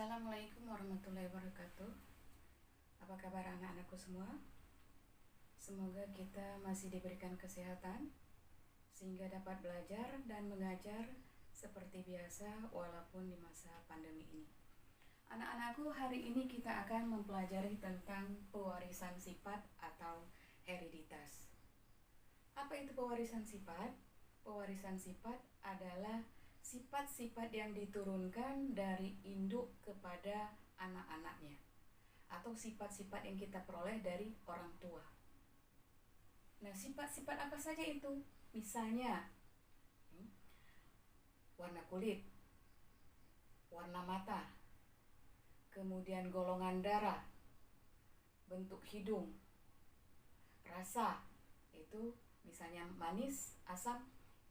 Assalamualaikum warahmatullahi wabarakatuh. Apa kabar anak-anakku semua? Semoga kita masih diberikan kesehatan sehingga dapat belajar dan mengajar seperti biasa walaupun di masa pandemi ini. Anak-anakku, hari ini kita akan mempelajari tentang pewarisan sifat atau hereditas. Apa itu pewarisan sifat? Pewarisan sifat adalah sifat-sifat yang diturunkan dari induk kepada anak-anaknya, atau sifat-sifat yang kita peroleh dari orang tua. Nah, sifat-sifat apa saja itu? Misalnya, warna kulit, warna mata, kemudian golongan darah, bentuk hidung, rasa, itu misalnya manis, asam,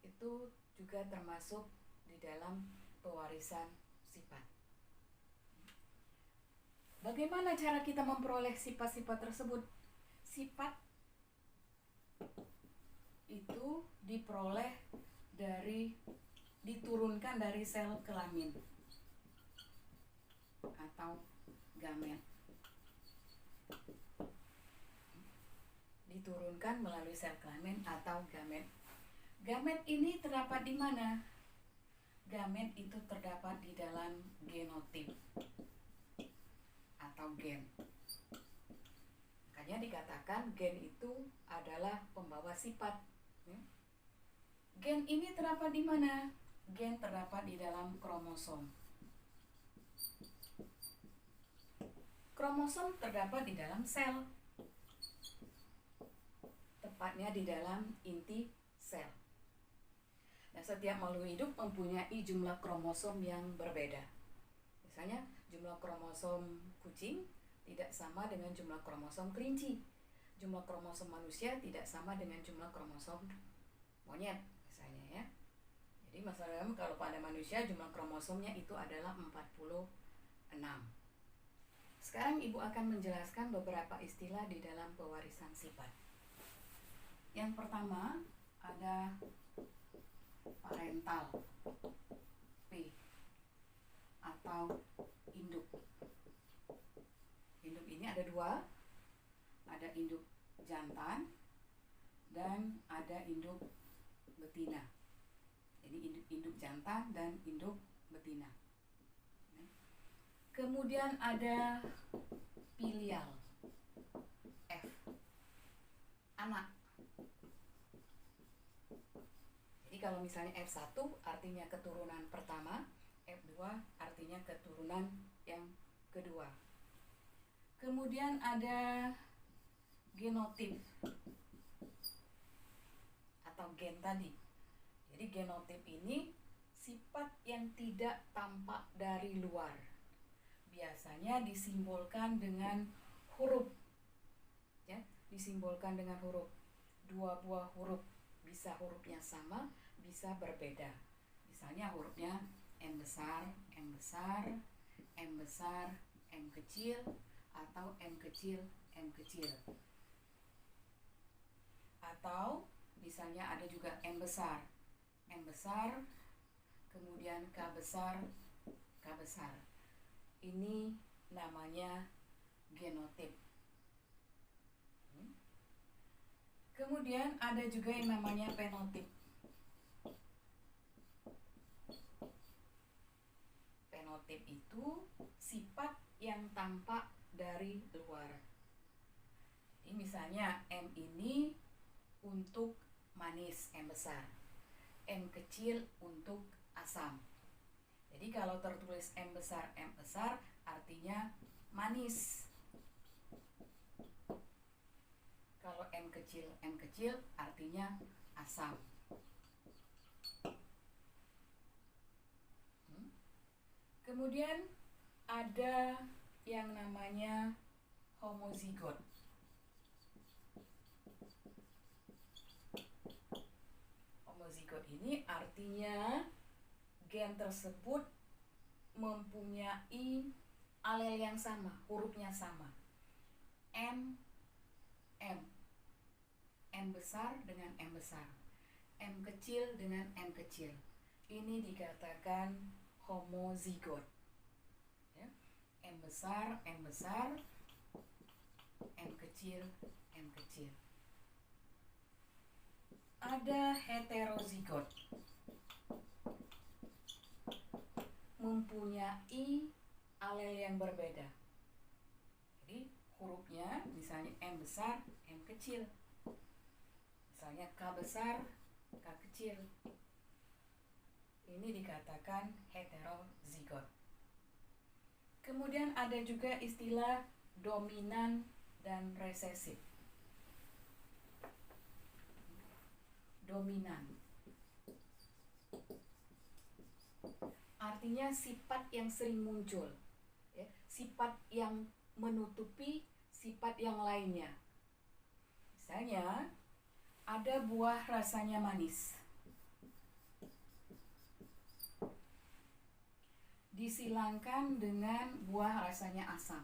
itu juga termasuk di dalam pewarisan sifat. Bagaimana cara kita memperoleh sifat-sifat tersebut? Sifat itu diturunkan dari sel kelamin atau gamet. Diturunkan melalui sel kelamin atau gamet. Gamet ini terdapat di mana? Gamet itu terdapat di dalam genotip atau gen. Makanya dikatakan gen itu adalah pembawa sifat. Gen ini terdapat di mana? Gen terdapat di dalam kromosom. Kromosom terdapat di dalam sel, tepatnya di dalam inti sel. Nah, setiap makhluk hidup mempunyai jumlah kromosom yang berbeda. Misalnya, jumlah kromosom kucing tidak sama dengan jumlah kromosom kelinci. Jumlah kromosom manusia tidak sama dengan jumlah kromosom monyet, misalnya ya. Jadi masalahnya kalau pada manusia jumlah kromosomnya itu adalah 46. Sekarang Ibu akan menjelaskan beberapa istilah di dalam pewarisan sifat. Yang pertama ada parental, P, atau induk. Induk ini ada dua, ada induk jantan dan ada induk betina. Jadi induk jantan dan induk betina. Kemudian ada filial, F, anak. Jadi kalau misalnya F1 artinya keturunan pertama, F2 artinya keturunan yang kedua. Kemudian ada genotip atau gen tadi. Jadi genotip ini sifat yang tidak tampak dari luar. Biasanya disimbolkan dengan huruf. Ya, disimbolkan dengan huruf. Dua buah huruf. Bisa hurufnya sama, bisa berbeda. Misalnya hurufnya M besar, M besar, M besar, M kecil, atau M kecil, M kecil. Atau misalnya ada juga M besar, kemudian K besar, K besar. Ini namanya genotip. Kemudian ada juga yang namanya fenotip. Fenotip itu sifat yang tampak dari luar. Ini misalnya M ini untuk manis, M besar. M kecil untuk asam. Jadi kalau tertulis M besar artinya manis. Kalau M kecil artinya asam. Kemudian ada yang namanya homozigot. Homozigot ini artinya gen tersebut mempunyai alel yang sama, hurufnya sama. M besar dengan M besar, M kecil dengan M kecil. Ini dikatakan homozigot. Ya. besar, M besar, M kecil, M kecil. Ada heterozigot, mempunyai alel yang berbeda. Jadi hurufnya misalnya M besar, M kecil. Misalnya K besar, K kecil. Ini dikatakan heterozigot. Kemudian ada juga istilah dominan dan resesif. Dominan artinya sifat yang sering muncul, ya, sifat yang menutupi sifat yang lainnya. Misalnya ada buah rasanya manis, disilangkan dengan buah rasanya asam.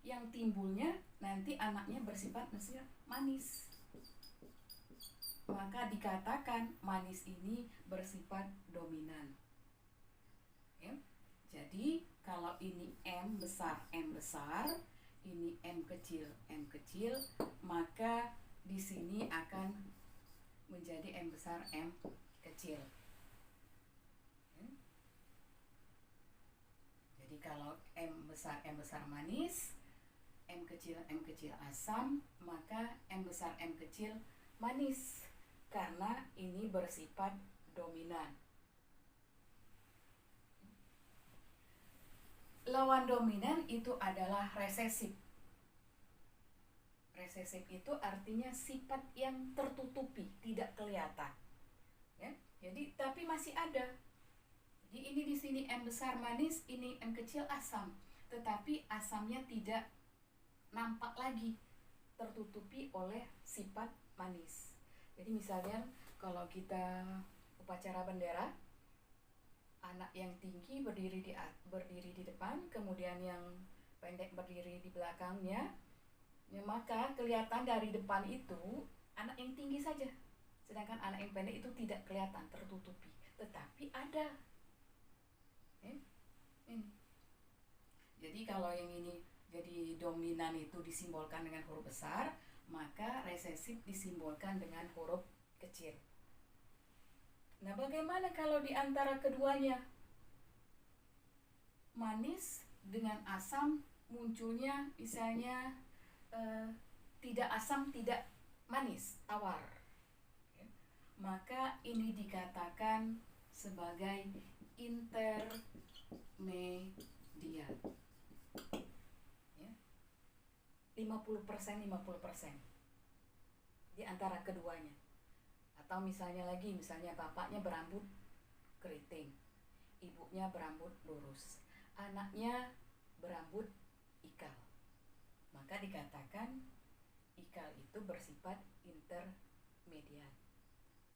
Yang timbulnya nanti anaknya bersifat manis. Maka dikatakan manis ini bersifat dominan. Ya. Jadi kalau ini M besar, ini M kecil, maka di sini akan menjadi M besar, M kecil. Ya. Jadi kalau M besar manis, M kecil asam, maka M besar, M kecil manis. Karena ini bersifat dominan. Lawan dominan itu adalah resesif. Resesif itu artinya sifat yang tertutupi, tidak kelihatan. Ya, jadi tapi masih ada. Jadi ini di sini M besar manis, ini M kecil asam, tetapi asamnya tidak nampak lagi, tertutupi oleh sifat manis. Jadi misalnya kalau kita upacara bendera, anak yang tinggi berdiri di depan, kemudian yang pendek berdiri di belakangnya, ya, maka kelihatan dari depan itu anak yang tinggi saja, sedangkan anak yang pendek itu tidak kelihatan, tertutupi, tetapi ada. Ini. Jadi kalau yang ini jadi dominan itu disimbolkan dengan huruf besar, maka resesif disimbolkan dengan huruf kecil. Nah, bagaimana kalau di antara keduanya? Manis dengan asam munculnya misalnya tidak asam, tidak manis, tawar. Maka ini dikatakan sebagai intermedia. 50% di antara keduanya. Atau misalnya bapaknya berambut keriting, ibunya berambut lurus, anaknya berambut ikal. Maka dikatakan ikal itu bersifat intermediat.